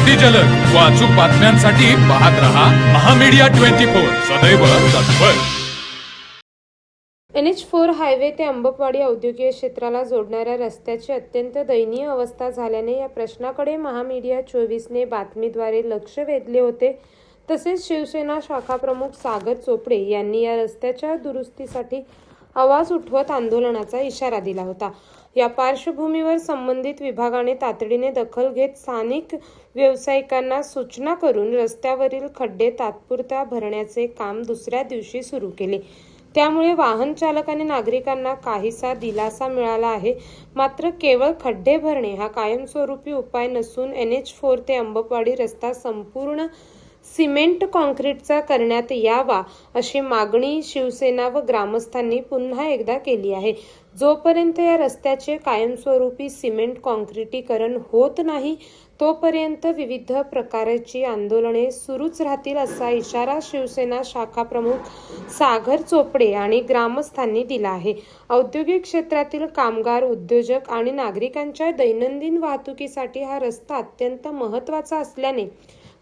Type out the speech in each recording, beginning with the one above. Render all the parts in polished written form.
अगदी जलद व अचूक बातम्यांसाठी पाहत रहा महामीडिया 24 सदैव तत्पर। NH4 हायवे ते अंबकवाडी औद्योगिक क्षेत्राला जोडणाऱ्या रस्त्याची अत्यंत दयनीय अवस्था झाल्याने या प्रश्नाकडे महामीडिया 24ने बातमीद्वारे लक्ष वेधले होते। तसेच शिवसेना शाखा प्रमुख सागर चोपडे यांनी या रस्त्याच्या दुरुस्तीसाठी आवाज उठवत आंदोलनाचा इशारा दिला होता। या पार्श्वभूमीवर संबंधित विभागाने तातडीने दखल घेत स्थानिक व्यावसायिकांना सूचना करून रस्त्यावरील खड्डे तात्पुरत्या भरण्याचे काम दुसऱ्या दिवशी सुरू केले। त्यामुळे वाहन चालक आणि नागरिकांना काहीसा दिलासा मिळाला आहे। मात्र केवळ खड्डे भरणे हा कायमस्वरूपी उपाय नसून NH4 ते अंबकवाडी रस्ता संपूर्ण सिमेंट कॉन्क्रीटचा करण्यात यावा अशी मागणी शिवसेना व ग्रामस्थांनी पुन्हा एकदा केली आहे। जोपर्यंत या रस्त्याचे कायमस्वरूपी सिमेंट कॉन्क्रीटीकरण होत नाही तोपर्यंत विविध प्रकारची आंदोलने सुरूच राहतील असा इशारा शिवसेना शाखा प्रमुख सागर चोपडे आणि ग्रामस्थांनी दिला आहे। औद्योगिक क्षेत्रातील कामगार, उद्योजक आणि नागरिकांच्या दैनंदिन वाहतुकीसाठी हा रस्ता अत्यंत महत्त्वाचा असल्याने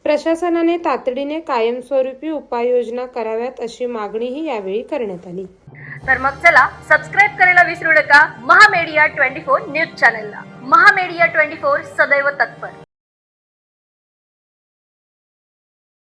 प्रशासनाने तातडीने कायमस्वरूपी उपाययोजना कराव्यात अशी मागणीही यावेळी करण्यात आली। तर मग चला सबस्क्राईब करायला विसरू नका महामीडिया 24 न्यूज चॅनलला। महामीडिया 24 सदैव तत्पर।